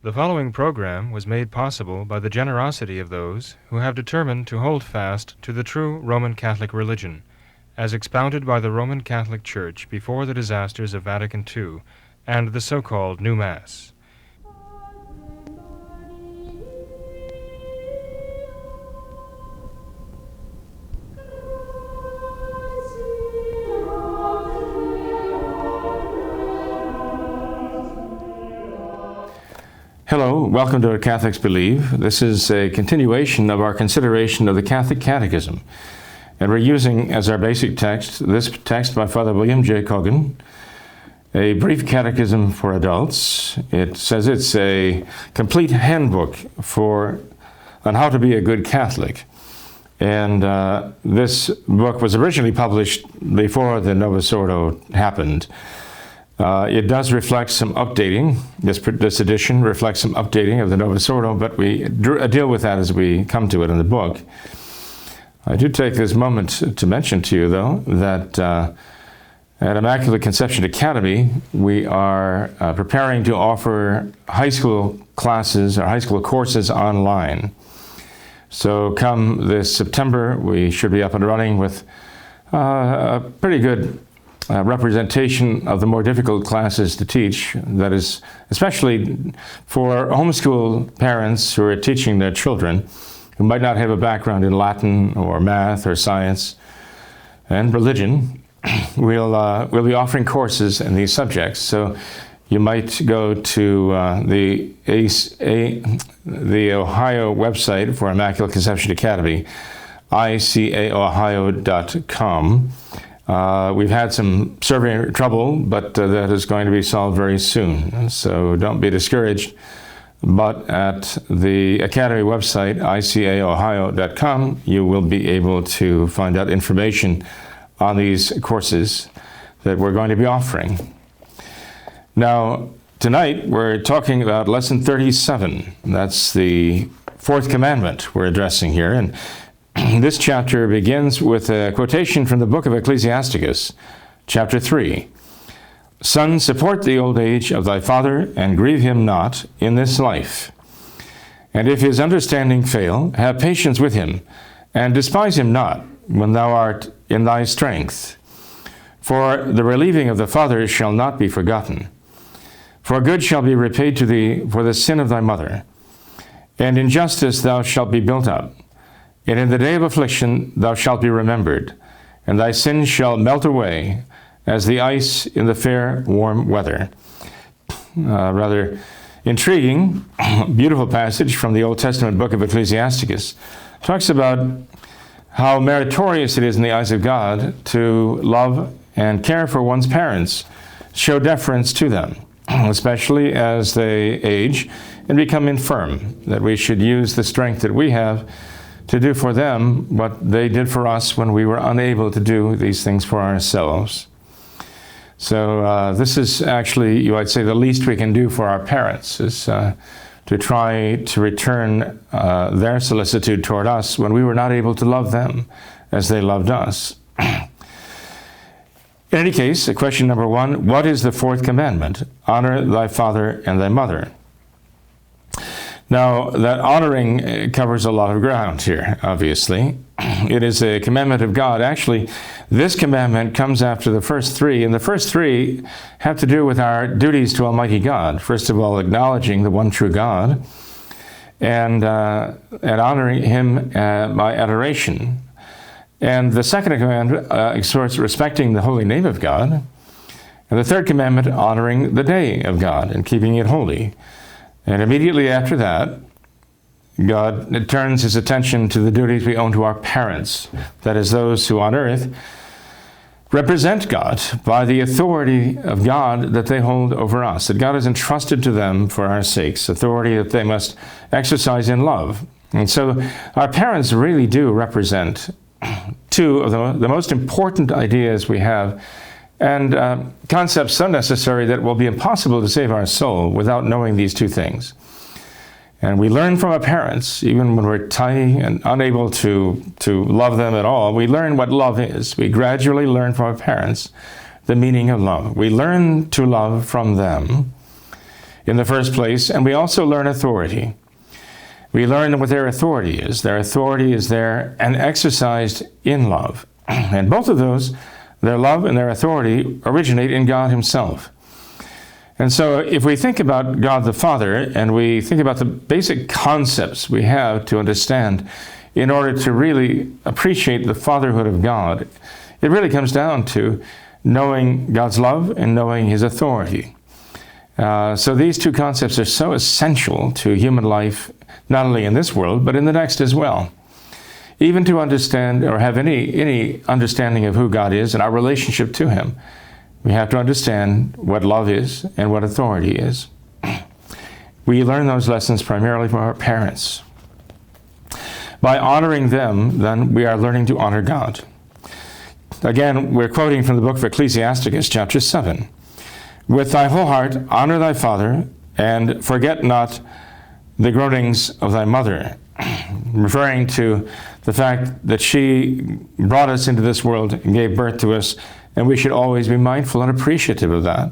The following program was made possible by the generosity of those who have determined to hold fast to the true Roman Catholic religion, as expounded by the Roman Catholic Church before the disasters of Vatican II and the so-called New Mass. Hello, welcome to Catholics Believe. This is a continuation of our consideration of the Catholic Catechism. And we're using as our basic text, this text by Father William J. Cogan, a brief catechism for adults. It says it's a complete handbook on how to be a good Catholic. And this book was originally published before the Novus Ordo happened. It does reflect some updating. This edition reflects some updating of the Novus Ordo, but we deal with that as we come to it in the book. I do take this moment to mention to you, though, that at Immaculate Conception Academy, we are preparing to offer high school classes or high school courses online. So come this September, we should be up and running with a pretty good representation of the more difficult classes to teach. That is, especially for homeschool parents who are teaching their children who might not have a background in Latin or math or science and religion. We'll be offering courses in these subjects. So you might go to the Ohio website for Immaculate Conception Academy, icaohio.com. We've had some survey trouble, but that is going to be solved very soon. So don't be discouraged. But at the Academy website, icaohio.com, you will be able to find out information on these courses that we're going to be offering. Now, tonight we're talking about Lesson 37. That's the Fourth Commandment we're addressing here. And this chapter begins with a quotation from the book of Ecclesiasticus, chapter 3. Son, support the old age of thy father, and grieve him not in this life. And if his understanding fail, have patience with him, and despise him not when thou art in thy strength. For the relieving of the father shall not be forgotten. For good shall be repaid to thee for the sin of thy mother. And in justice thou shalt be built up. And in the day of affliction thou shalt be remembered, and thy sins shall melt away as the ice in the fair, warm weather. Rather intriguing, beautiful passage from the Old Testament book of Ecclesiasticus. Talks about how meritorious it is in the eyes of God to love and care for one's parents, show deference to them, especially as they age and become infirm, that we should use the strength that we have to do for them what they did for us when we were unable to do these things for ourselves. So this is actually, you might say, the least we can do for our parents, is to try to return their solicitude toward us when we were not able to love them as they loved us. In any case, question number 1, what is the fourth commandment? Honor thy father and thy mother. Now, that honoring covers a lot of ground here, obviously. It is a commandment of God. Actually, this commandment comes after the first 3, and the first 3 have to do with our duties to Almighty God. First of all, acknowledging the one true God, and honoring Him by adoration. And the second commandment exhorts respecting the holy name of God. And the third commandment, honoring the day of God and keeping it holy. And immediately after that, God turns His attention to the duties we owe to our parents, that is, those who on earth represent God by the authority of God that they hold over us, that God has entrusted to them for our sakes, authority that they must exercise in love. And so our parents really do represent two of the most important ideas we have, and concepts so necessary that it will be impossible to save our soul without knowing these two things. And we learn from our parents, even when we're tiny and unable to love them at all. We learn what love is. We gradually learn from our parents the meaning of love. We learn to love from them. in the first place, and we also learn authority. We learn what their authority is. Their authority is there and exercised in love. And both of those, their love and their authority, originate in God himself. And so if we think about God the Father, and we think about the basic concepts we have to understand in order to really appreciate the fatherhood of God, it really comes down to knowing God's love and knowing his authority. So these two concepts are so essential to human life, not only in this world, but in the next as well. Even to understand or have any understanding of who God is and our relationship to him, we have to understand what love is and what authority is. We learn those lessons primarily from our parents. By honoring them, then, we are learning to honor God. Again, we're quoting from the book of Ecclesiasticus, chapter 7. With thy whole heart honor thy father, and forget not the groanings of thy mother, referring to the fact that she brought us into this world and gave birth to us, and we should always be mindful and appreciative of that.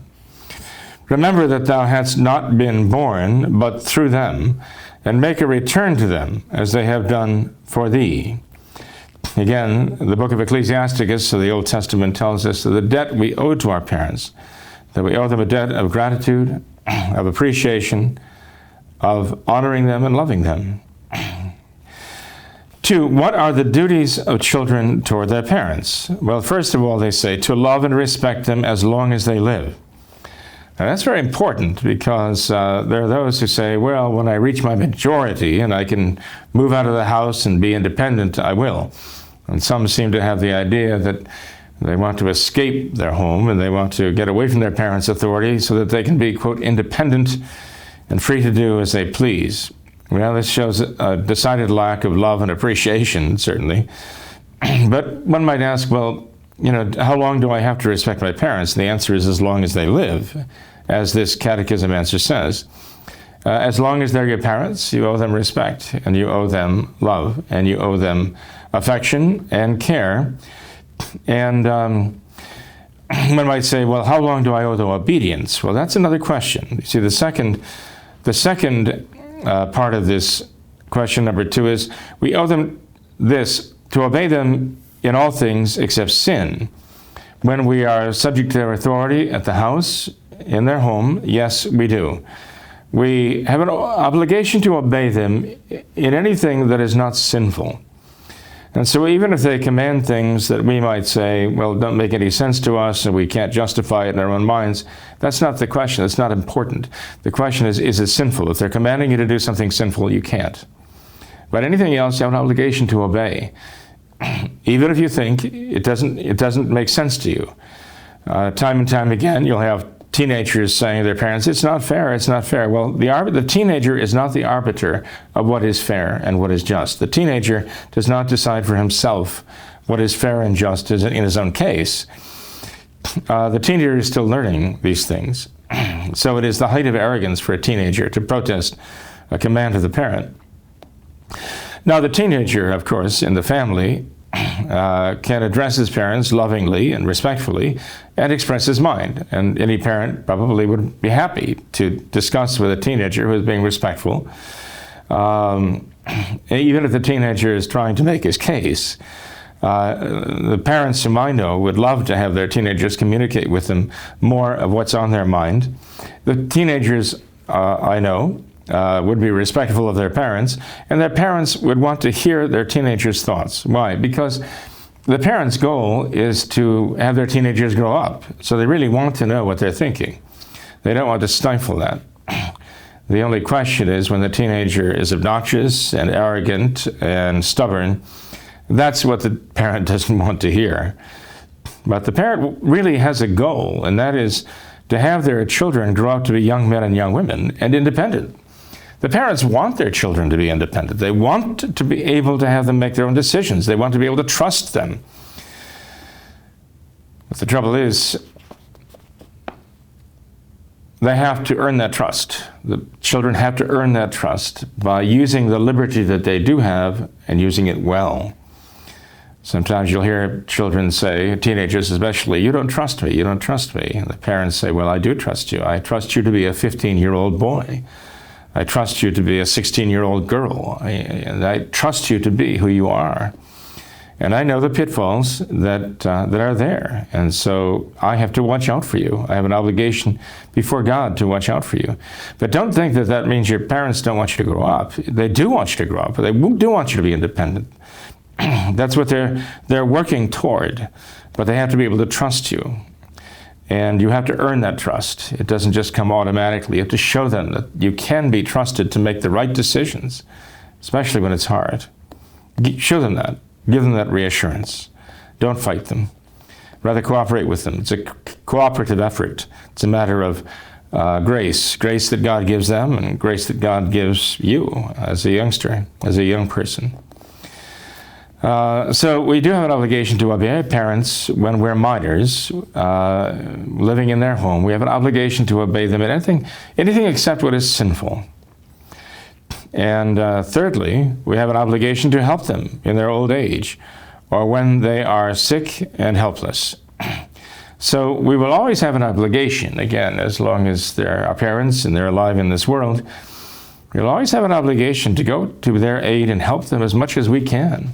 Remember that thou hadst not been born, but through them, and make a return to them, as they have done for thee. Again, the book of Ecclesiasticus of the Old Testament tells us that the debt we owe to our parents, that we owe them a debt of gratitude, of appreciation, of honoring them and loving them. 2, what are the duties of children toward their parents? Well, first of all, they say to love and respect them as long as they live. Now, that's very important because there are those who say, well, when I reach my majority and I can move out of the house and be independent, I will. And some seem to have the idea that they want to escape their home and they want to get away from their parents' authority so that they can be, quote, independent and free to do as they please. Well, this shows a decided lack of love and appreciation, certainly. But one might ask, well, how long do I have to respect my parents? And the answer is as long as they live, as this Catechism answer says. As long as they're your parents, you owe them respect, and you owe them love, and you owe them affection and care. And one might say, well, how long do I owe them obedience? Well, that's another question. You see, the second part of this question, number 2, is we owe them this, to obey them in all things except sin. When we are subject to their authority at the house, in their home, yes, we do. We have an obligation to obey them in anything that is not sinful. And so even if they command things that we might say, well, don't make any sense to us and we can't justify it in our own minds, that's not the question. That's not important. The question is it sinful? If they're commanding you to do something sinful, you can't. But anything else, you have an obligation to obey. Even if you think it doesn't make sense to you. Time and time again, you'll have teenagers saying to their parents, it's not fair, it's not fair. Well, the teenager is not the arbiter of what is fair and what is just. The teenager does not decide for himself what is fair and just in his own case. The teenager is still learning these things. So it is the height of arrogance for a teenager to protest a command of the parent. Now, the teenager, of course, in the family can address his parents lovingly and respectfully and express his mind. And any parent probably would be happy to discuss with a teenager who is being respectful, even if the teenager is trying to make his case. The parents whom I know would love to have their teenagers communicate with them more of what's on their mind. The teenagers I know would be respectful of their parents, and their parents would want to hear their teenagers' thoughts. Why? Because the parents' goal is to have their teenagers grow up, so they really want to know what they're thinking. They don't want to stifle that. The only question is when the teenager is obnoxious and arrogant and stubborn, that's what the parent doesn't want to hear. But the parent really has a goal, and that is to have their children grow up to be young men and young women and independent. The parents want their children to be independent. They want to be able to have them make their own decisions. They want to be able to trust them. But the trouble is, they have to earn that trust. The children have to earn that trust by using the liberty that they do have and using it well. Sometimes you'll hear children say, teenagers especially, "You don't trust me, you don't trust me." And the parents say, "Well, I do trust you. I trust you to be a 15-year-old boy. I trust you to be a 16-year-old girl. I trust you to be who you are. And I know the pitfalls that are there. And so I have to watch out for you. I have an obligation before God to watch out for you." But don't think that that means your parents don't want you to grow up. They do want you to grow up. They do want you to be independent. That's what they're working toward. But they have to be able to trust you. And you have to earn that trust. It doesn't just come automatically. You have to show them that you can be trusted to make the right decisions, especially when it's hard. Show them that. Give them that reassurance. Don't fight them. Rather cooperate with them. It's a cooperative effort. It's a matter of grace that God gives them and grace that God gives you as a youngster, as a young person. So we do have an obligation to obey our parents when we're minors, living in their home. We have an obligation to obey them in anything except what is sinful. And thirdly, we have an obligation to help them in their old age or when they are sick and helpless. So we will always have an obligation, again, as long as they're our parents and they're alive in this world, we'll always have an obligation to go to their aid and help them as much as we can.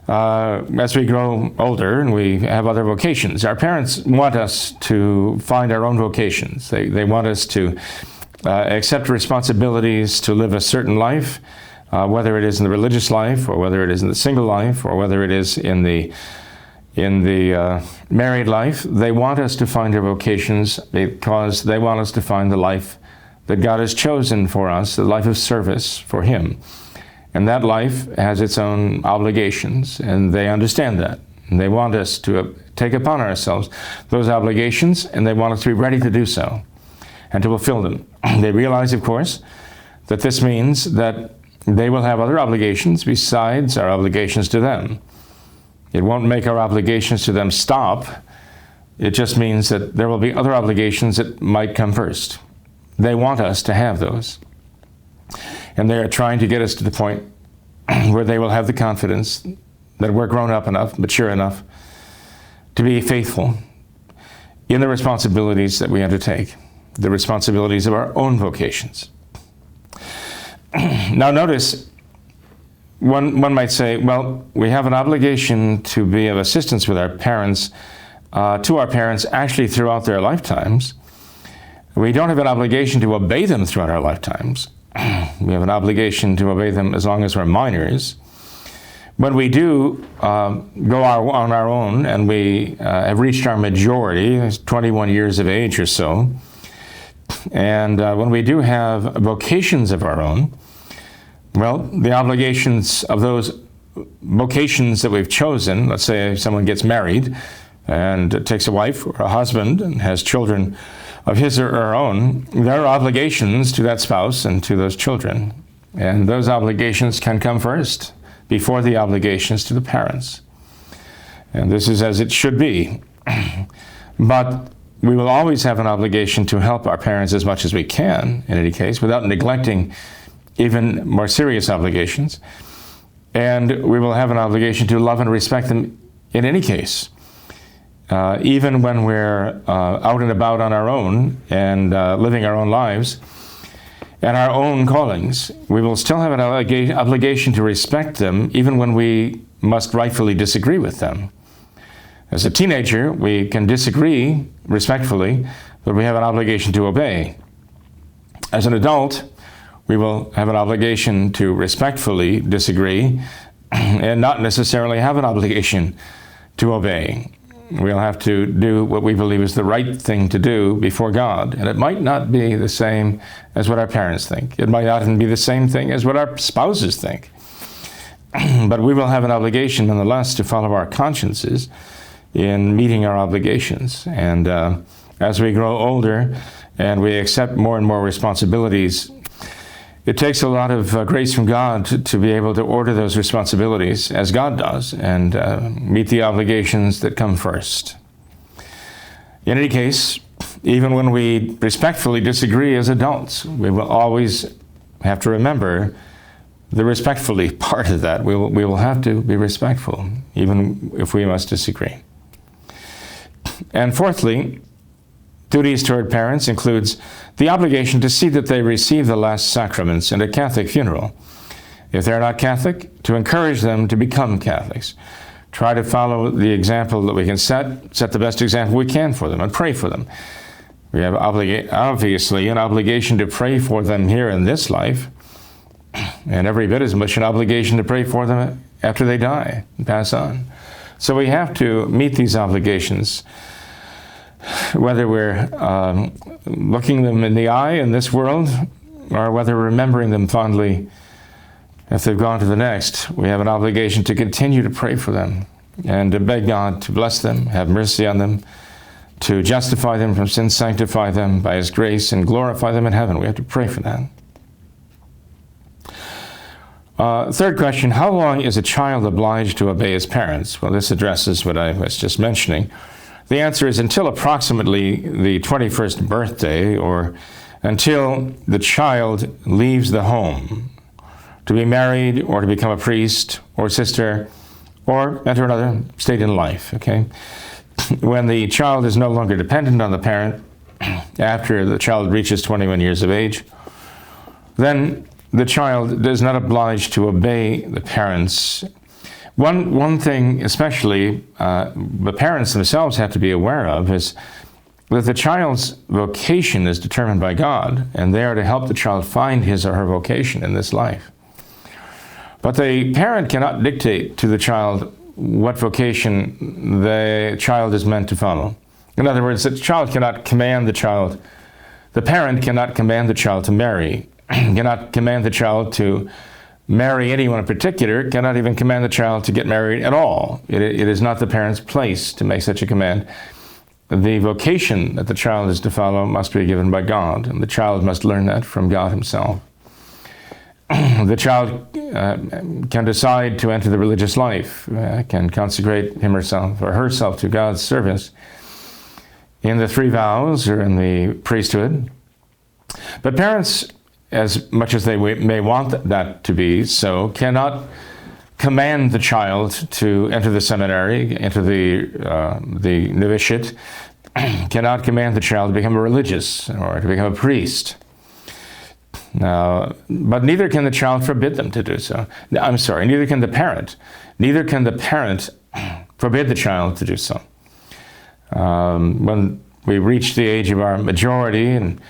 As we grow older and we have other vocations, our parents want us to find our own vocations. They want us to accept responsibilities to live a certain life, whether it is in the religious life or whether it is in the single life or whether it is in the married life. They want us to find our vocations because they want us to find the life that God has chosen for us, the life of service for Him. And that life has its own obligations, and they understand that. And they want us to take upon ourselves those obligations, and they want us to be ready to do so and to fulfill them. They realize, of course, that this means that they will have other obligations besides our obligations to them. It won't make our obligations to them stop. It just means that there will be other obligations that might come first. They want us to have those. And they're trying to get us to the point where they will have the confidence that we're grown up enough, mature enough, to be faithful in the responsibilities that we undertake, the responsibilities of our own vocations. Now notice, one might say, well, we have an obligation to be of assistance with our parents, to our parents actually throughout their lifetimes. We don't have an obligation to obey them throughout our lifetimes. We have an obligation to obey them as long as we're minors. When we do go on our own and we have reached our majority, 21 years of age or so, and when we do have vocations of our own, well, the obligations of those vocations that we've chosen, let's say someone gets married and takes a wife or a husband and has children of his or her own, there are obligations to that spouse and to those children. And those obligations can come first before the obligations to the parents. And this is as it should be. But we will always have an obligation to help our parents as much as we can, in any case, without neglecting even more serious obligations. And we will have an obligation to love and respect them in any case. Even when we're out and about on our own and living our own lives and our own callings, we will still have an obligation to respect them even when we must rightfully disagree with them. As a teenager, we can disagree respectfully, but we have an obligation to obey. As an adult, we will have an obligation to respectfully disagree and not necessarily have an obligation to obey. We'll have to do what we believe is the right thing to do before God. And it might not be the same as what our parents think. It might not even be the same thing as what our spouses think. But we will have an obligation nonetheless to follow our consciences in meeting our obligations. And as we grow older and we accept more and more responsibilities, it takes a lot of grace from God to be able to order those responsibilities as God does and meet the obligations that come first. In any case, even when we respectfully disagree as adults, we will always have to remember the respectfully part of that. We will have to be respectful, even if we must disagree. And fourthly, duties toward parents includes the obligation to see that they receive the last sacraments in a Catholic funeral. If they're not Catholic, to encourage them to become Catholics. Try to follow the example that we can set the best example we can for them, and pray for them. We have obviously an obligation to pray for them here in this life, and every bit as much an obligation to pray for them after they die and pass on. So we have to meet these obligations, whether we're looking them in the eye in this world, or whether remembering them fondly if they've gone to the next. We have an obligation to continue to pray for them and to beg God to bless them, have mercy on them, to justify them from sin, sanctify them by His grace, and glorify them in heaven. We have to pray for that. Third question, how long is a child obliged to obey his parents? Well, this addresses what I was just mentioning. The answer is until approximately the 21st birthday, or until the child leaves the home to be married or to become a priest or sister or enter another state in life, okay? When the child is no longer dependent on the parent, after the child reaches 21 years of age, then the child is not obliged to obey the parents. One thing especially the parents themselves have to be aware of is that the child's vocation is determined by God, and they are to help the child find his or her vocation in this life. But the parent cannot dictate to the child what vocation the child is meant to follow. In other words, the child cannot command the child, the parent cannot command the child to marry, cannot command the child to marry anyone in particular, cannot even command the child to get married at all. It is not the parent's place to make such a command. The vocation that the child is to follow must be given by God, and the child must learn that from God Himself. The child can decide to enter the religious life, can consecrate him herself or herself to God's service in the 3 vows or in the priesthood. But parents, as much as they may want that to be so, cannot command the child to enter the seminary, enter the novitiate, cannot command the child to become a religious or to become a priest. But neither can the child forbid them to do so. I'm sorry, neither can the parent. Neither can the parent forbid the child to do so. When we reach the age of our majority and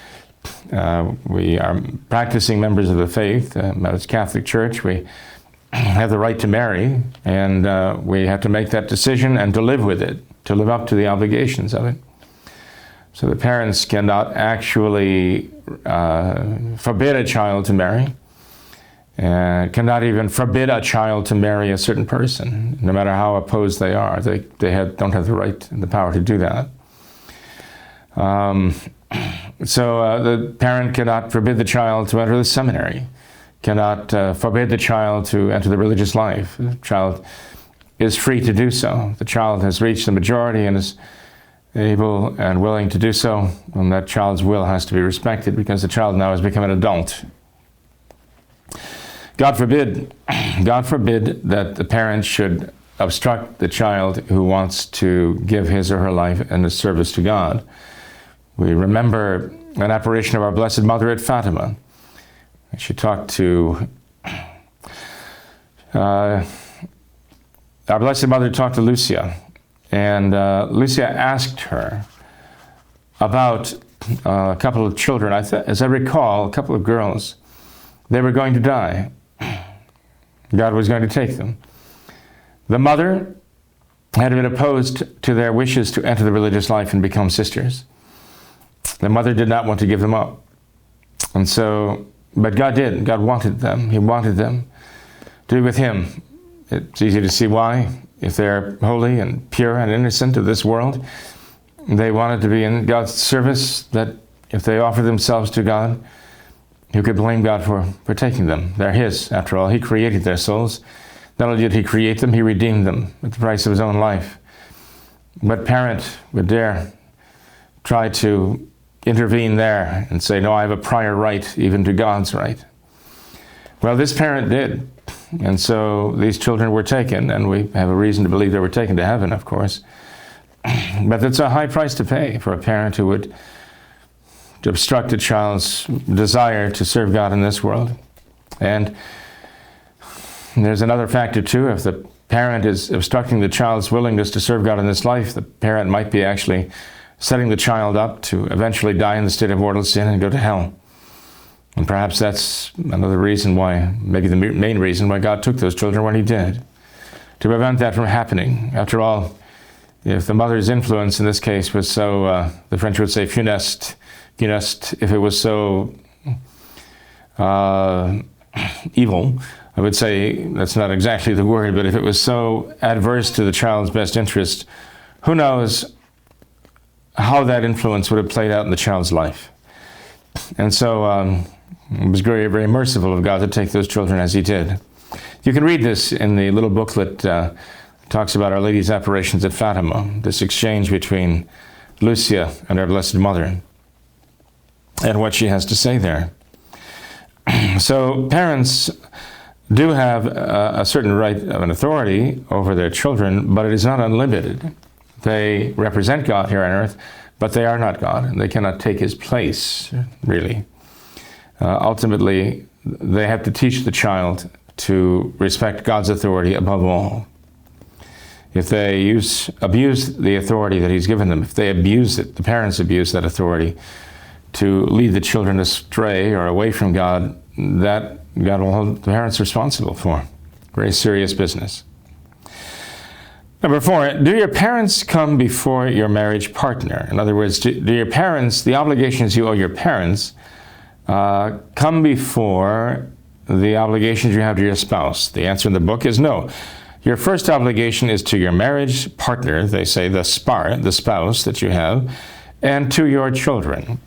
we are practicing members of the faith, as Catholic Church, we have the right to marry, and we have to make that decision and to live with it, to live up to the obligations of it. So the parents cannot actually forbid a child to marry, and cannot even forbid a child to marry a certain person, no matter how opposed they are. They don't have the right and the power to do that. So the parent cannot forbid the child to enter the seminary, cannot forbid the child to enter the religious life. The child is free to do so. The child has reached the majority and is able and willing to do so, and that child's will has to be respected because the child now has become an adult. God forbid that the parents should obstruct the child who wants to give his or her life in a service to God. We remember an apparition of our Blessed Mother at Fatima. She talked to, our Blessed Mother talked to Lucia, and Lucia asked her about a couple of children. As I recall, a couple of girls. They were going to die. God was going to take them. The mother had been opposed to their wishes to enter the religious life and become sisters. The mother did not want to give them up. And so, but God did. God wanted them. He wanted them to be with Him. It's easy to see why. If they're holy and pure and innocent of this world, they wanted to be in God's service, that if they offer themselves to God, who could blame God for taking them? They're His, after all. He created their souls. Not only did He create them, He redeemed them at the price of His own life. What parent would dare try to intervene there and say, no, I have a prior right even to God's right? Well, this parent did. And so these children were taken, and we have a reason to believe they were taken to heaven, of course. But it's a high price to pay for a parent who would obstruct a child's desire to serve God in this world. And there's another factor too. If the parent is obstructing the child's willingness to serve God in this life, the parent might be actually setting the child up to eventually die in the state of mortal sin and go to hell. And perhaps that's another reason why, maybe the main reason why God took those children when he did, to prevent that from happening. After all, if the mother's influence in this case was so, the French would say funeste, if it was so evil, I would say that's not exactly the word, but if it was so adverse to the child's best interest, who knows how that influence would have played out in the child's life. And so it was very, very merciful of God to take those children as he did. You can read this in the little booklet talks about Our Lady's apparitions at Fatima, this exchange between Lucia and our Blessed Mother, and what she has to say there. So parents do have a certain right of an authority over their children, but it is not unlimited. They represent God here on earth, but they are not God, and they cannot take his place, really. Ultimately, they have to teach the child to respect God's authority above all. If they abuse the authority that he's given them, if they abuse it, the parents abuse that authority to lead the children astray or away from God, that God will hold the parents responsible for. Very serious business. Number 4, do your parents come before your marriage partner? In other words, do your parents, the obligations you owe your parents, come before the obligations you have to your spouse? The answer in the book is no. Your first obligation is to your marriage partner, they say the spouse that you have, and to your children.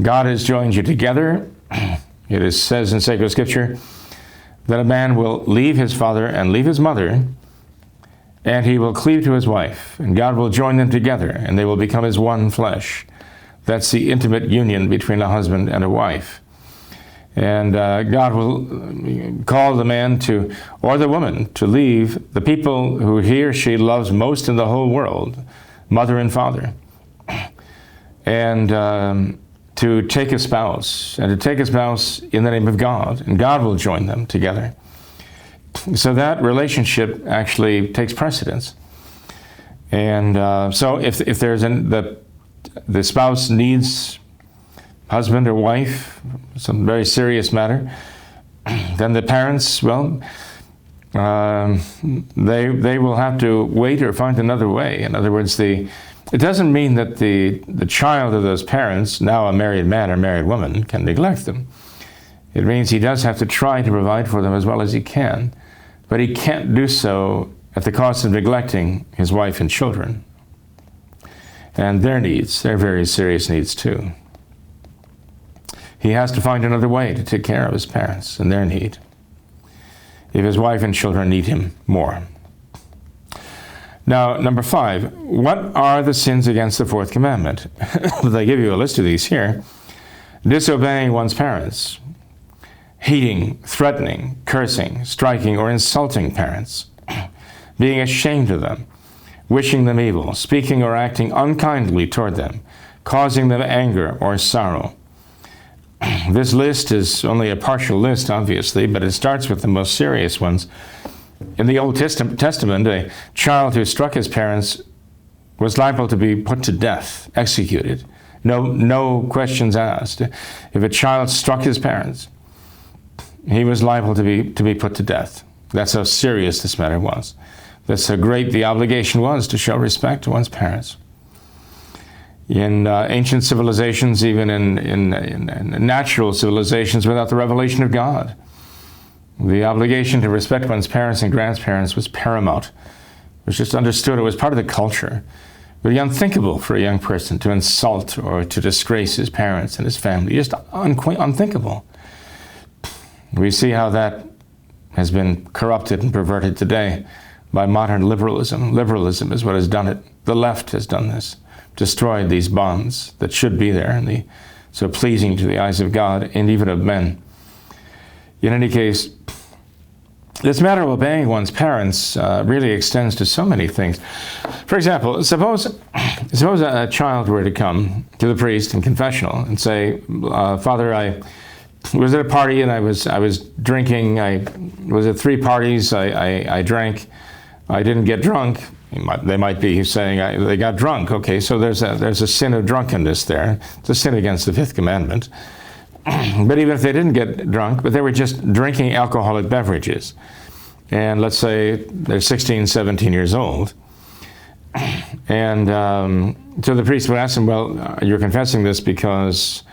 God has joined you together. It says in sacred scripture that a man will leave his father and leave his mother, and he will cleave to his wife, and God will join them together, and they will become as one flesh. That's the intimate union between a husband and a wife. And God will call the man or the woman to leave the people who he or she loves most in the whole world, mother and father, and to take a spouse, in the name of God, and God will join them together. So that relationship actually takes precedence. And so if there's the spouse needs husband or wife, some very serious matter, then the parents, well, they will have to wait or find another way. In other words, it doesn't mean that the child of those parents, now a married man or married woman, can neglect them. It means he does have to try to provide for them as well as he can, but he can't do so at the cost of neglecting his wife and children and their needs, their very serious needs too. He has to find another way to take care of his parents and their need if his wife and children need him more. Now, number 5, what are the sins against the Fourth Commandment? They give you a list of these here. Disobeying one's parents, hating, threatening, cursing, striking, or insulting parents, being ashamed of them, wishing them evil, speaking or acting unkindly toward them, causing them anger or sorrow. This list is only a partial list, obviously, but it starts with the most serious ones. In the Old Testament, a child who struck his parents was liable to be put to death, executed. No questions asked. If a child struck his parents, he was liable to be put to death. That's how serious this matter was. That's how great the obligation was to show respect to one's parents. In ancient civilizations, even in natural civilizations without the revelation of God, the obligation to respect one's parents and grandparents was paramount. It was just understood. It was part of the culture. It would be unthinkable for a young person to insult or to disgrace his parents and his family. Just unthinkable. We see how that has been corrupted and perverted today by modern liberalism. Liberalism is what has done it. The left has done this, destroyed these bonds that should be there and so pleasing to the eyes of God and even of men. In any case, this matter of obeying one's parents really extends to so many things. For example, suppose a child were to come to the priest in confessional and say, Father, I was at a party and I was drinking. I was at 3 parties. I drank. I didn't get drunk. They might be saying they got drunk. Okay, so there's a sin of drunkenness there. It's a sin against the Fifth Commandment. But even if they didn't get drunk, but they were just drinking alcoholic beverages, and let's say they're 16, 17 years old, and so the priest would ask them, well, you're confessing this because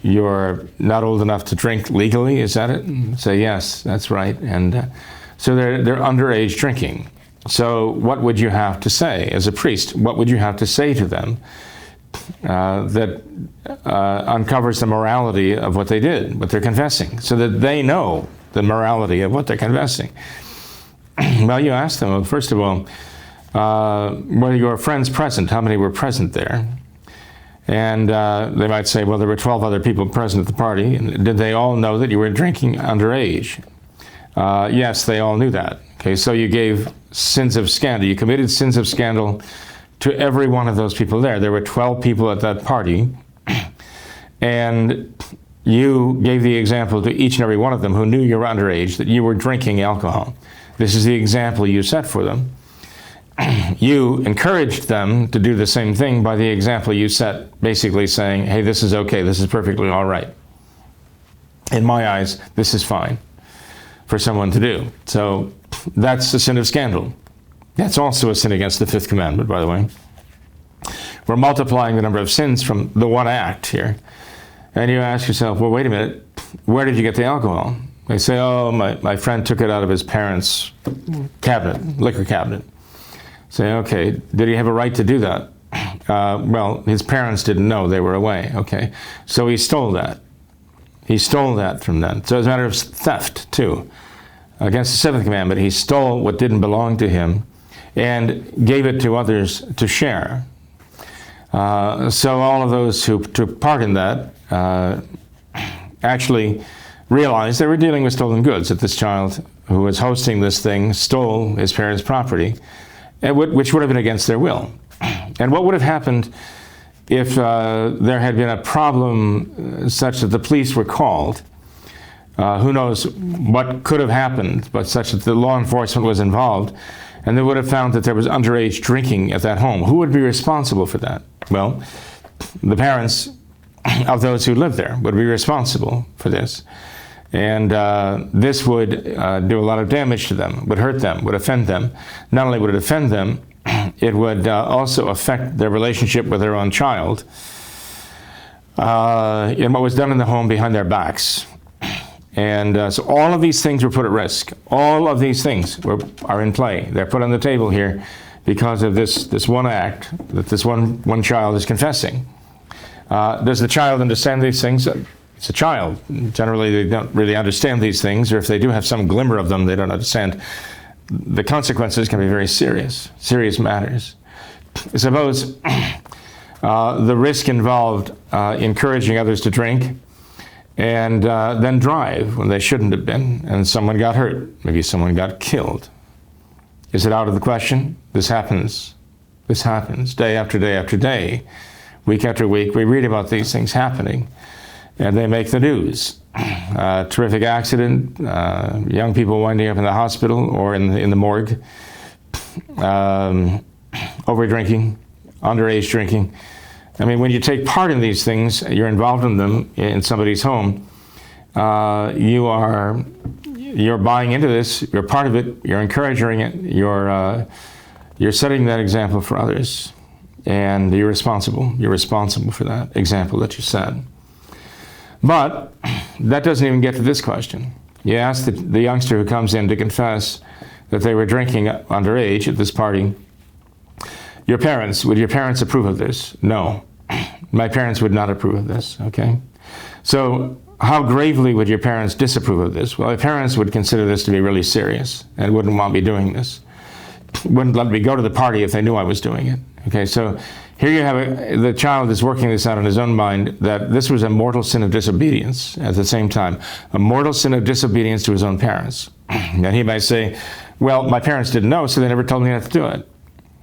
you're not old enough to drink legally, is that it? And say, yes, that's right. And so they're underage drinking. So what would you have to say as a priest? What would you have to say to them that uncovers the morality of what they did, what they're confessing, so that they know the morality of what they're confessing? Well, you ask them, well, first of all, were your friends present? How many were present there? And they might say, well, there were 12 other people present at the party. And did they all know that you were drinking underage? Yes, they all knew that. Okay, so you gave sins of scandal. You committed sins of scandal to every one of those people there. There were 12 people at that party, and you gave the example to each and every one of them who knew you were underage that you were drinking alcohol. This is the example you set for them. You encouraged them to do the same thing by the example you set, basically saying, hey, this is okay, this is perfectly all right. In my eyes, this is fine for someone to do. So that's the sin of scandal. That's also a sin against the Fifth Commandment, by the way. We're multiplying the number of sins from the one act here. And you ask yourself, well, wait a minute, where did you get the alcohol? They say, oh, my friend took it out of his parents' cabinet, liquor cabinet. Say, okay, did he have a right to do that? Well, his parents didn't know, they were away. Okay, so he stole that. He stole that from them. So it's a matter of theft, too. Against the Seventh Commandment, he stole what didn't belong to him and gave it to others to share. So all of those who took part in that actually realized they were dealing with stolen goods, that this child who was hosting this thing stole his parents' property, which would have been against their will. And what would have happened if there had been a problem such that the police were called? Who knows what could have happened, but such that the law enforcement was involved, and they would have found that there was underage drinking at that home. Who would be responsible for that? Well, the parents of those who lived there would be responsible for this. And this would do a lot of damage to them, would hurt them, would offend them. Not only would it offend them, it would also affect their relationship with their own child in what was done in the home behind their backs. And so all of these things were put at risk. All of these things are in play. They're put on the table here because of this one act that this one child is confessing. Does the child understand these things? It's a child. Generally, they don't really understand these things, or if they do have some glimmer of them, they don't understand. The consequences can be very serious matters. Suppose the risk involved encouraging others to drink and then drive when they shouldn't have been, and someone got hurt. Maybe someone got killed. Is it out of the question? This happens. This happens day after day after day. Week after week, we read about these things happening, and they make the news. Terrific accident, young people winding up in the hospital or in the morgue, over drinking, underage drinking. I mean, when you take part in these things, you're involved in them in somebody's home, you're buying into this, you're part of it, you're encouraging it, you're setting that example for others, and you're responsible for that example that you set. But that doesn't even get to this question. You ask the youngster who comes in to confess that they were drinking underage at this party, would your parents approve of this? No. My parents would not approve of this, okay? So how gravely would your parents disapprove of this? Well, my parents would consider this to be really serious and wouldn't want me doing this. Wouldn't let me go to the party if they knew I was doing it. Okay, so Here you have the child is working this out in his own mind, that this was a mortal sin of disobedience at the same time, a mortal sin of disobedience to his own parents. And he might say, well, my parents didn't know, so they never told me not to do it.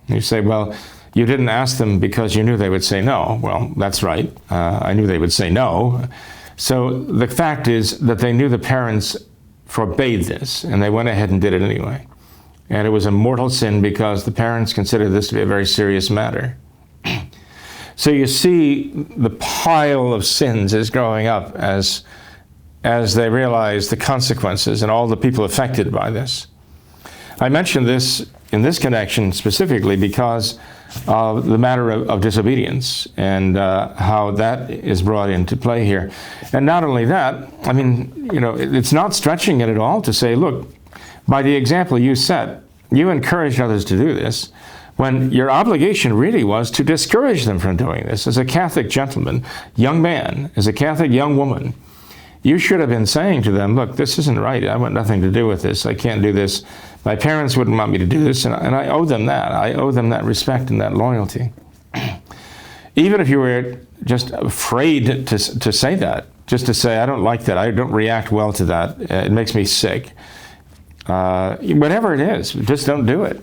And you say, well, you didn't ask them because you knew they would say no. Well, that's right. I knew they would say no. So the fact is that they knew the parents forbade this, and they went ahead and did it anyway. And it was a mortal sin because the parents considered this to be a very serious matter. So you see the pile of sins is growing up as they realize the consequences and all the people affected by this. I mention this in this connection specifically because of the matter of disobedience and how that is brought into play here. And not only that, I mean, you know, it's not stretching it at all to say, look, by the example you set, you encouraged others to do this, when your obligation really was to discourage them from doing this. As a Catholic gentleman, young man, as a Catholic young woman, you should have been saying to them, look, this isn't right. I want nothing to do with this. I can't do this. My parents wouldn't want me to do this, and I owe them that. I owe them that respect and that loyalty. Even if you were just afraid to say that, just to say, I don't like that, I don't react well to that, it makes me sick. Whatever it is, just don't do it.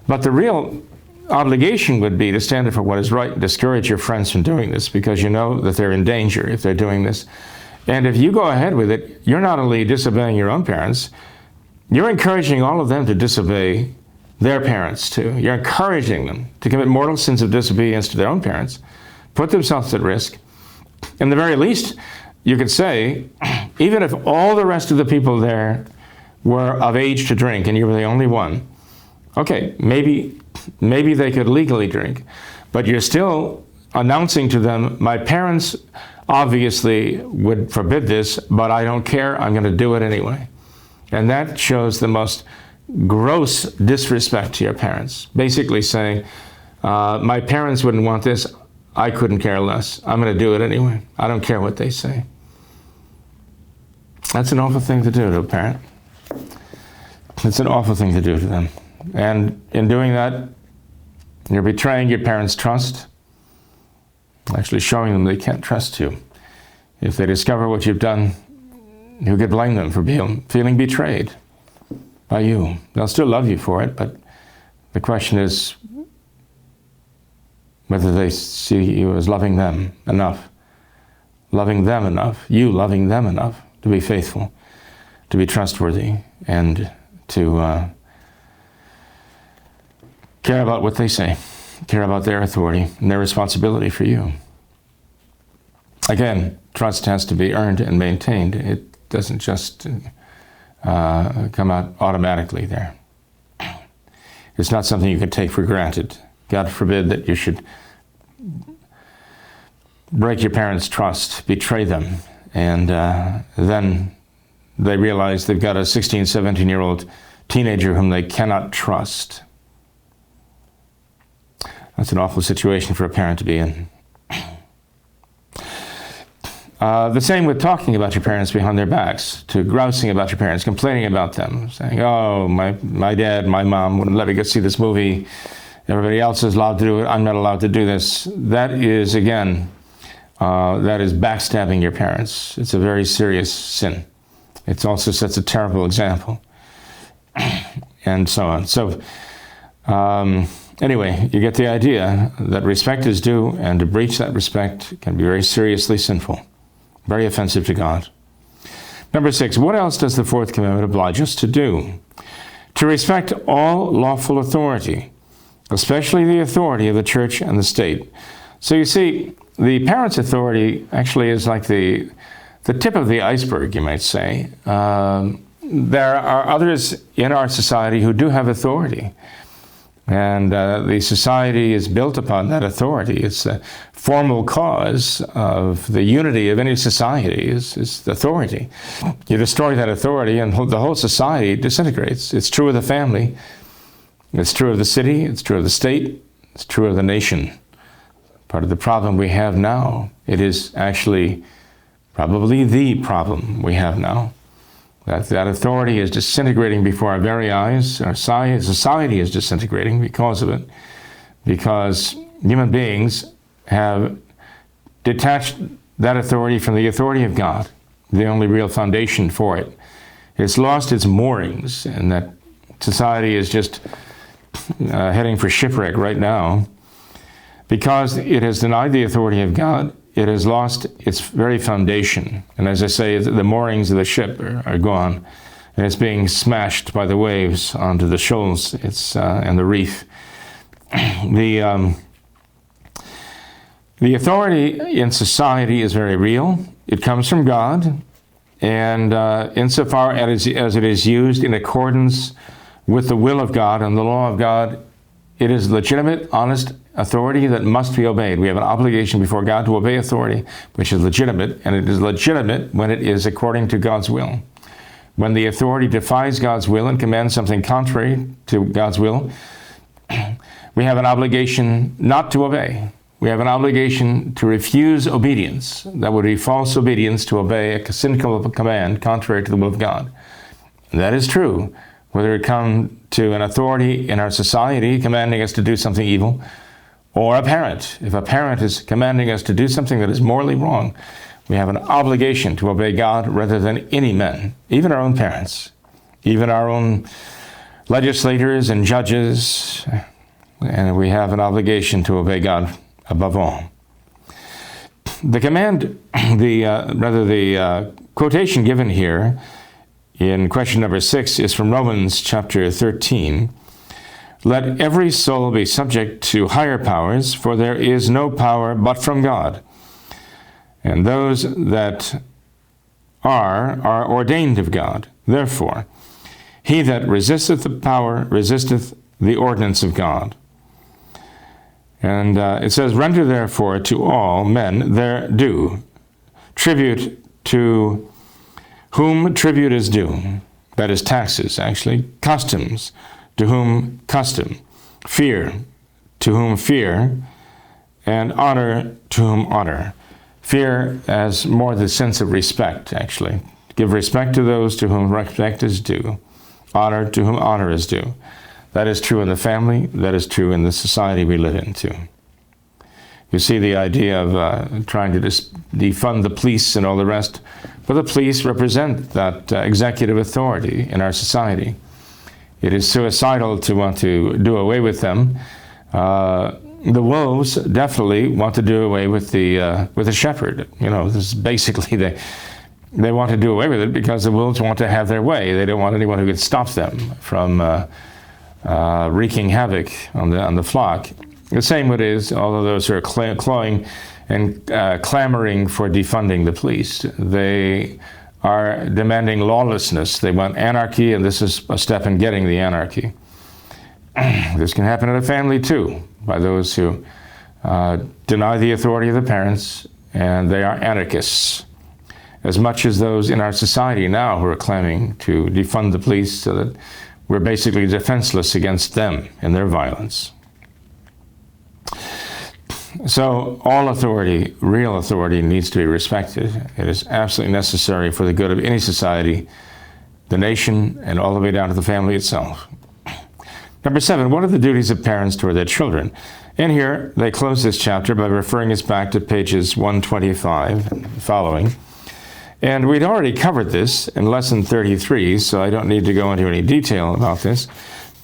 But the real obligation would be to stand up for what is right and discourage your friends from doing this, because you know that they're in danger if they're doing this. And if you go ahead with it, you're not only disobeying your own parents, you're encouraging all of them to disobey their parents too. You're encouraging them to commit mortal sins of disobedience to their own parents, put themselves at risk. In the very least, you could say, even if all the rest of the people there were of age to drink and you were the only one, okay, maybe they could legally drink, but you're still announcing to them, my parents obviously would forbid this, but I don't care, I'm going to do it anyway. And that shows the most gross disrespect to your parents. Basically saying, my parents wouldn't want this, I couldn't care less. I'm going to do it anyway. I don't care what they say. That's an awful thing to do to a parent. It's an awful thing to do to them. And in doing that, you're betraying your parents' trust, actually showing them they can't trust you. If they discover what you've done, you could blame them for feeling betrayed by you. They'll still love you for it, but the question is whether they see you as loving them enough, you loving them enough to be faithful, to be trustworthy, and to care about what they say, care about their authority and their responsibility for you. Again, trust has to be earned and maintained. It doesn't just come out automatically there. It's not something you can take for granted. God forbid that you should break your parents' trust, betray them, and then they realize they've got a 16, 17-year-old teenager whom they cannot trust. That's an awful situation for a parent to be in. The same with talking about your parents behind their backs, to grousing about your parents, complaining about them, saying, oh, my dad, my mom wouldn't let me go see this movie. Everybody else is allowed to do it. I'm not allowed to do this. That is, again, that is backstabbing your parents. It's a very serious sin. It also sets a terrible example, and so on. So, anyway, you get the idea that respect is due, and to breach that respect can be very seriously sinful, very offensive to God. Number 6, what else does the Fourth Commandment oblige us to do? To respect all lawful authority, especially the authority of the church and the state. So you see, the parent's authority actually is like the tip of the iceberg, you might say. There are others in our society who do have authority. And the society is built upon that authority. It's the formal cause of the unity of any society is authority. You destroy that authority and the whole society disintegrates. It's true of the family. It's true of the city. It's true of the state. It's true of the nation. Part of the problem we have now, it is actually probably the problem we have now. That authority is disintegrating before our very eyes. Our society is disintegrating because of it. Because human beings have detached that authority from the authority of God, the only real foundation for it. It's lost its moorings, and that society is just heading for shipwreck right now because it has denied the authority of God. It has lost its very foundation. And as I say, the moorings of the ship are gone, and it's being smashed by the waves onto the shoals and the reef. The authority in society is very real. It comes from God, and insofar as it is used in accordance with the will of God and the law of God, it is legitimate, honest authority that must be obeyed. We have an obligation before God to obey authority, which is legitimate, and it is legitimate when it is according to God's will. When the authority defies God's will and commands something contrary to God's will, we have an obligation not to obey. We have an obligation to refuse obedience. That would be false obedience to obey a sinful command contrary to the will of God. And that is true, whether it come to an authority in our society commanding us to do something evil, or a parent. If a parent is commanding us to do something that is morally wrong, we have an obligation to obey God rather than any men, even our own parents, even our own legislators and judges, and we have an obligation to obey God above all. The command, the quotation given here in question number 6 is from Romans chapter 13. Let every soul be subject to higher powers, for there is no power but from God. And those that are ordained of God. Therefore, he that resisteth the power resisteth the ordinance of God. And it says, render therefore to all men their due, tribute to whom tribute is due, that is taxes actually, customs, to whom custom, fear, to whom fear, and honor, to whom honor. Fear as more the sense of respect, actually. Give respect to those to whom respect is due, honor to whom honor is due. That is true in the family, that is true in the society we live in too. You see the idea of trying to defund the police and all the rest, but the police represent that executive authority in our society. It is suicidal to want to do away with them. The wolves definitely want to do away with the shepherd. You know, this is basically they want to do away with it because the wolves want to have their way. They don't want anyone who can stop them from wreaking havoc on the flock. The same it is, although those who are clawing and clamoring for defunding the police. They are demanding lawlessness. They want anarchy, and this is a step in getting the anarchy. This can happen in a family too, by those who deny the authority of the parents, and they are anarchists, as much as those in our society now who are claiming to defund the police so that we're basically defenseless against them and their violence. So all authority, real authority, needs to be respected. It is absolutely necessary for the good of any society, the nation, and all the way down to the family itself. Number 7, what are the duties of parents toward their children? And here, they close this chapter by referring us back to pages 125 and following. And we'd already covered this in lesson 33, so I don't need to go into any detail about this.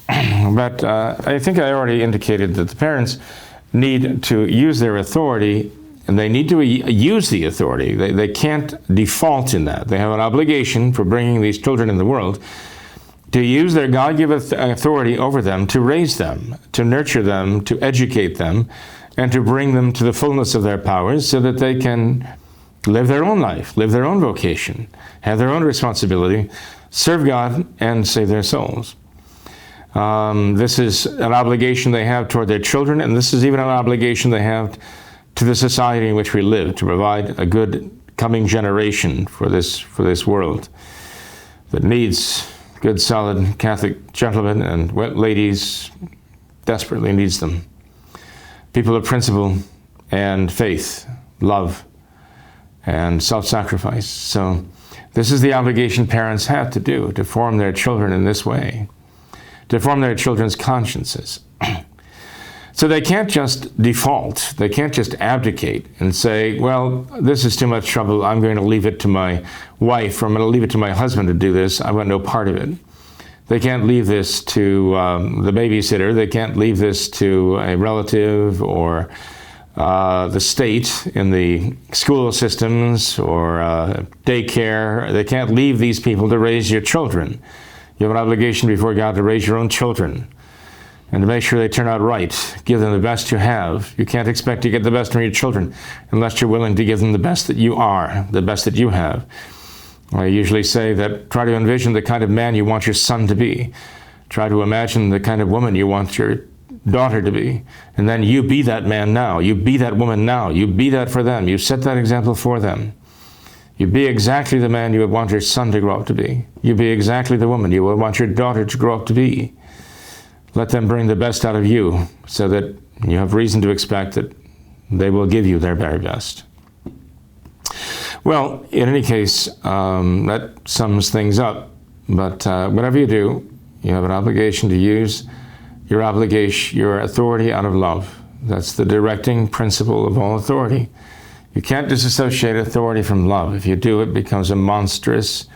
But I think I already indicated that the parents need to use their authority, and they need to use the authority. They can't default in that. They have an obligation for bringing these children in the world to use their God-given authority over them, to raise them, to nurture them, to educate them, and to bring them to the fullness of their powers so that they can live their own life, live their own vocation, have their own responsibility, serve God, and save their souls. This is an obligation they have toward their children, and this is even an obligation they have to the society in which we live, to provide a good coming generation for this world that needs good, solid Catholic gentlemen and ladies, desperately needs them. People of principle and faith, love, and self-sacrifice. So this is the obligation parents have to do, to form their children in this way, to form their children's consciences. So they can't just default. They can't just abdicate and say, well, this is too much trouble. I'm going to leave it to my wife, or I'm going to leave it to my husband to do this. I want no part of it. They can't leave this to the babysitter. They can't leave this to a relative or the state in the school systems or daycare. They can't leave these people to raise your children. You have an obligation before God to raise your own children and to make sure they turn out right. Give them the best you have. You can't expect to get the best from your children unless you're willing to give them the best that you are, the best that you have. I usually say that try to envision the kind of man you want your son to be. Try to imagine the kind of woman you want your daughter to be. And then you be that man now. You be that woman now. You be that for them. You set that example for them. You be exactly the man you would want your son to grow up to be. You be exactly the woman you would want your daughter to grow up to be. Let them bring the best out of you so that you have reason to expect that they will give you their very best. Well, in any case, that sums things up. But whatever you do, you have an obligation to use your authority out of love. That's the directing principle of all authority. You can't disassociate authority from love. If you do, it becomes a monstrous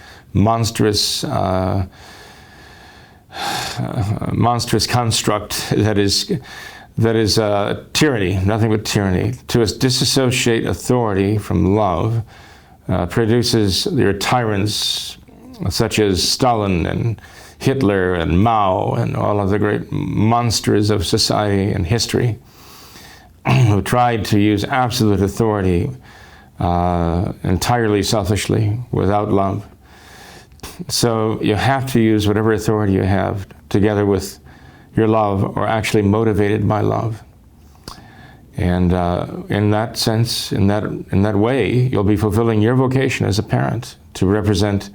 construct that is tyranny, nothing but tyranny. To disassociate authority from love produces your tyrants such as Stalin and Hitler and Mao and all of the great monsters of society and history who tried to use absolute authority entirely selfishly without love. So you have to use whatever authority you have together with your love, or actually motivated by love. And in that sense, in that way, you'll be fulfilling your vocation as a parent to represent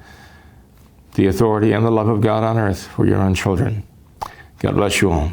the authority and the love of God on earth for your own children. God bless you all.